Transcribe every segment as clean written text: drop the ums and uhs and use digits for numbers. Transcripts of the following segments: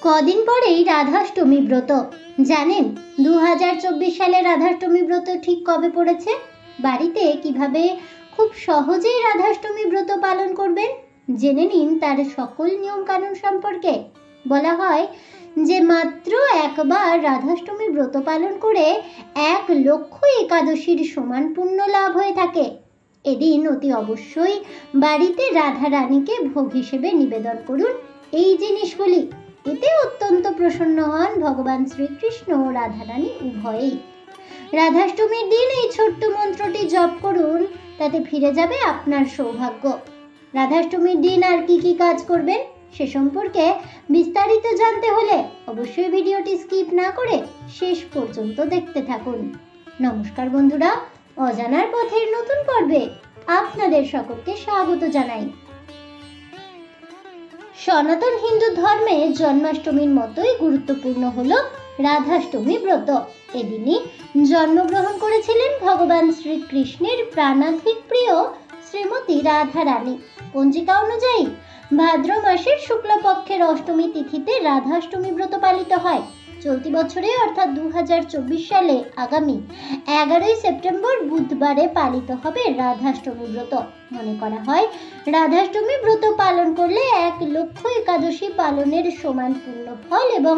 কদিন পরেই রাধাষ্টমী ব্রত। জানেন 2024 সালে রাধাষ্টমী ব্রত ঠিক কবে পড়েছে? বাড়িতে কিভাবে খুব সহজেই রাধাষ্টমী ব্রত পালন করবেন জেনে নিন তার সকল নিয়ম কানুন সম্পর্কে। বলা হয় যে মাত্র একবার রাধাষ্টমী ব্রত পালন করে 1,00,000 একাদশীর সমান পুণ্য লাভ হয়ে থাকে। এদিন অতি অবশ্যই বাড়িতে রাধা রানীকে ভোগ হিসেবে নিবেদন করুন এই জিনিসগুলি। এতে অত্যন্ত প্রসন্ন হন ভগবান শ্রীকৃষ্ণ ও রাধারানী উভয়েই। রাধাষ্টমীর দিন এই ছোট্ট মন্ত্রটি জপ করুন, তাতে ফিরে যাবে আপনার সৌভাগ্য। রাধাষ্টমীর দিন আর কি কি কাজ করবেন সে সম্পর্কে বিস্তারিত জানতে হলে অবশ্যই ভিডিওটি স্কিপ না করে শেষ পর্যন্ত দেখতে থাকুন। নমস্কার বন্ধুরা, অজানার পথের নতুন পর্বে আপনাদের সকলকে স্বাগত জানাই। সনাতন হিন্দু ধর্মে জন্মাষ্টমীর মতোই গুরুত্বপূর্ণ হলো রাধাষ্টমী ব্রত। এদিনই জন্মগ্রহণ করেছিলেন ভগবান শ্রীকৃষ্ণের প্রাণাধিক প্রিয় শ্রীমতী রাধা রানী। পঞ্জিকা অনুযায়ী ভাদ্র মাসের শুক্লপক্ষের অষ্টমী তিথিতে রাধাষ্টমী ব্রত পালিত হয়। চলতি বছরে অর্থাৎ 2024 সালে আগামী 11 সেপ্টেম্বর বুধবারে পালিত হবে রাধাষ্টমী ব্রত। মনে করা হয় রাধাষ্টমী ব্রত পালন করলে 1,00,000 একাদশী পালনের সমান পুণ্য ফল এবং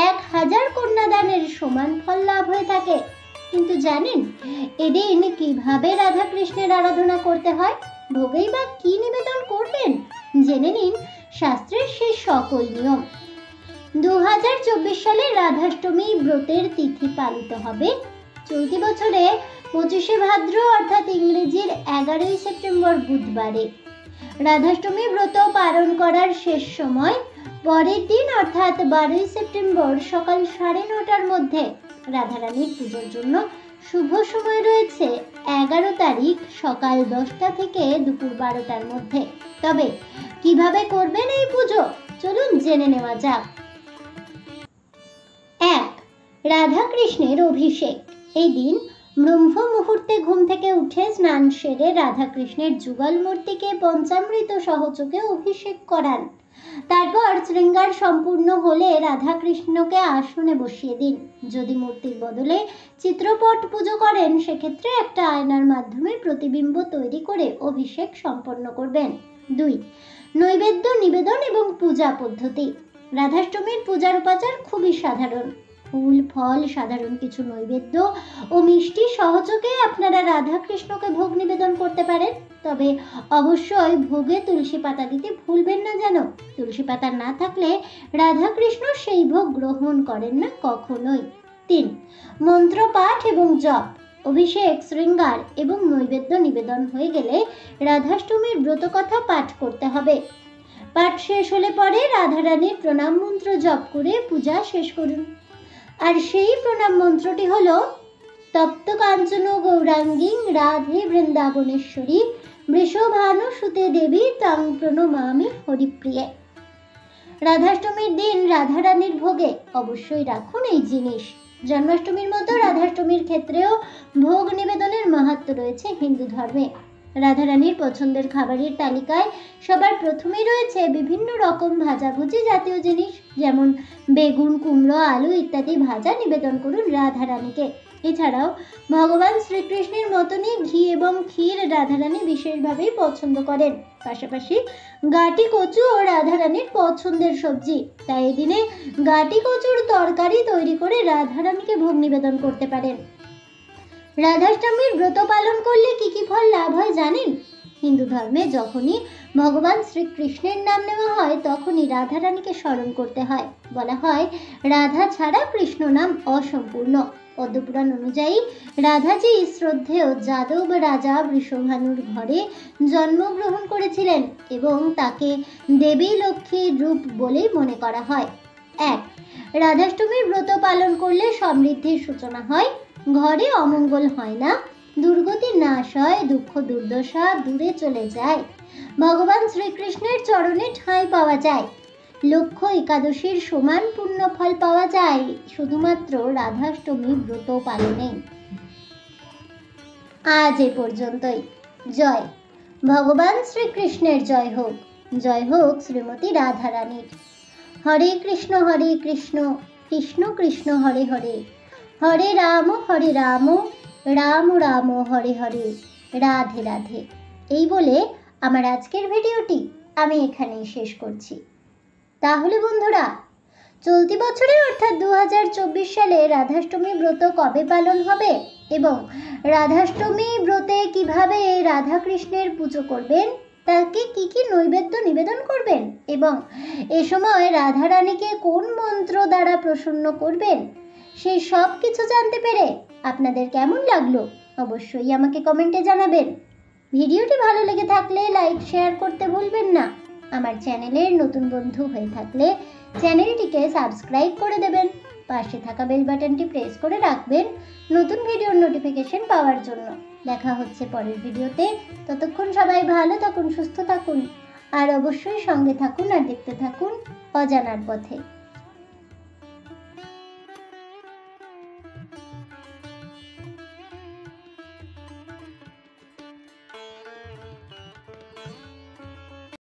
1000 কন্যাদানের সমান ফল লাভ হয়ে থাকে। কিন্তু জানেন এদিন কিভাবে রাধা কৃষ্ণের আরাধনা করতে হয়, ভোগেই বা কি নিবেদন করবেন জেনে নিন শাস্ত্রের সেই সকল নিয়ম। 2024 সালে রাধাষ্টমী ব্রতের তিথি পালিত হবে চলতি বছরে 25শে ভাদ্র অর্থাৎ ইংরেজির 11 সেপ্টেম্বর বুধবারে। রাধাষ্টমী ব্রত পালন করার শেষ সময় পরের দিন অর্থাৎ 12 সেপ্টেম্বর সকাল 9:30টার মধ্যে। রাধারানীর পুজোর জন্য শুভ সময় রয়েছে 11 তারিখ সকাল 10টা থেকে দুপুর 12টার মধ্যে। তবে কিভাবে করবেন এই পুজো চলুন জেনে নেওয়া যাক। 1. রাধা কৃষ্ণের অভিষেক। এই দিন ব্রহ্ম মুহূর্তে ঘুম থেকে উঠে স্নান সেরে রাধা কৃষ্ণের যুগল মূর্তিকে পঞ্চামৃত সহযোগে অভিষেক করান। তারপর শৃঙ্গার সম্পূর্ণ হলে রাধা কৃষ্ণকে আসনে বসিয়ে দিন। যদি মূর্তির বদলে চিত্রপট পুজো করেন সেক্ষেত্রে একটা আয়নার মাধ্যমে প্রতিবিম্ব তৈরি করে অভিষেক সম্পন্ন করবেন। 2. নৈবেদ্য নিবেদন এবং পূজা পদ্ধতি। রাধাষ্টমীর পূজার উপাচার খুবই সাধারণ। ফুল ফল সাধারণ কিছু নৈবেদ্য ও মিষ্টি সহযোগে আপনারা রাধা কৃষ্ণকে ভোগ নিবেদন করতে পারেন। তবে অবশ্যই ভোগে তুলসী পাতা দিতে ভুলবেন না যেন। তুলসী পাতা না থাকলে রাধা কৃষ্ণ সেই ভোগ গ্রহণ করেন না কখনোই। 3. মন্ত্র পাঠ এবং জপ। অভিষেক শৃঙ্গার এবং নৈবেদ্য নিবেদন হয়ে গেলে রাধাষ্টমীর ব্রতকথা পাঠ করতে হবে। পাঠ শেষ হলে পরে রাধারানীর প্রণাম মন্ত্র জপ করে পূজা শেষ করুন। আর সেই প্রণাম মন্ত্রটি হলো তপ্ত কাঞ্চন গৌরাঙ্গী রাধে বৃন্দাবনেশ্বরী বৃষভানু সুতে দেবী তাং প্রণমামি হরিপ্রিয়ে। রাধাষ্টমীর দিন রাধারানীর ভোগে অবশ্যই রাখুন এই জিনিস। জন্মাষ্টমীর মতো রাধাষ্টমীর ক্ষেত্রেও ভোগ নিবেদনের মাহাত্ম্য রয়েছে হিন্দু ধর্মে। রাধারানীর পছন্দের খাবারের তালিকায় সবার প্রথমেই রয়েছে বিভিন্ন রকম ভাজাভুজি জাতীয় জিনিস, যেমন বেগুন, কুমড়ো, আলু ইত্যাদি ভাজা নিবেদন করুন রাধারানীকে। এছাড়াও ভগবান শ্রীকৃষ্ণের মতনই ঘি এবং ক্ষীর রাধারানী বিশেষভাবেই পছন্দ করেন। পাশাপাশি গাটি কচু ও রাধারানীর পছন্দের সবজি, তাই এই দিনে গাটি কচুর তরকারি তৈরি করে রাধারানীকে ভোগ নিবেদন করতে পারেন। রাধাষ্টমীর ব্রত পালন করলে কি কি ফল লাভ হয় জানেন? হিন্দু ধর্মে যখনই ভগবান শ্রীকৃষ্ণের নাম নেওয়া হয় তখনই রাধারানীকে স্মরণ করতে হয়। বলা হয় রাধা ছাড়া কৃষ্ণ নাম অসম্পূর্ণ। পদ্মপুরাণ অনুযায়ী রাধাজি শ্রদ্ধেয় যাদব রাজা বৃষভানুর ঘরে জন্মগ্রহণ করেছিলেন এবং তাকে দেবী লক্ষ্মীর রূপ বলেই মনে করা হয়। 1. রাধাষ্টমীর ব্রত পালন করলে সমৃদ্ধির সূচনা হয়, ঘরে অমঙ্গল হয় না, দুর্গতি নাশ হয়, দুঃখ দুর্দশা দূরে চলে যায়, ভগবান শ্রীকৃষ্ণের চরণে ঠাঁই পাওয়া যায়, 1,00,000 একাদশীর সমান পুণ্য ফল পাওয়া যায় শুধুমাত্র রাধাষ্টমী ব্রত পালনে। আজ এ পর্যন্তই। জয় ভগবান শ্রীকৃষ্ণের জয় হোক, জয় হোক শ্রীমতী রাধারানীর। হরে কৃষ্ণ কৃষ্ণ কৃষ্ণ হরে হরে, হরে রাম রাম রাম হরে হরে, রাধে রাধে। এই বলে আমার আজকের ভিডিওটি আমি এখানেই শেষ করছি। তাহলে বন্ধুরা, চলতি বছরে অর্থাৎ 2024 সালে রাধাষ্টমী ব্রত কবে পালন হবে এবং রাধাষ্টমী ব্রতে কিভাবে রাধাকৃষ্ণের পুজো করবেন, তাকে কি কি নৈবেদ্য নিবেদন করবেন এবং এ সময় রাধারানীকে কোন মন্ত্র দ্বারা প্রসন্ন করবেন, সেই সব কিছু জানতে পেরে আপনাদের কেমন লাগলো অবশ্যই আমাকে কমেন্টে জানাবেন। ভিডিওটি ভালো লেগে থাকলে লাইক শেয়ার করতে ভুলবেন না। আমার চ্যানেলের নতুন বন্ধু হয়ে থাকলে চ্যানেলটিকে সাবস্ক্রাইব করে দেবেন, পাশে থাকা বেল বাটনটি প্রেস করে রাখবেন নতুন ভিডিওর নোটিফিকেশন পাওয়ার জন্য। দেখা হচ্ছে পরের ভিডিওতে। ততক্ষণ সবাই ভালো থাকুন, সুস্থ থাকুন আর অবশ্যই সঙ্গে থাকুন আর দেখতে থাকুন অজানার পথে।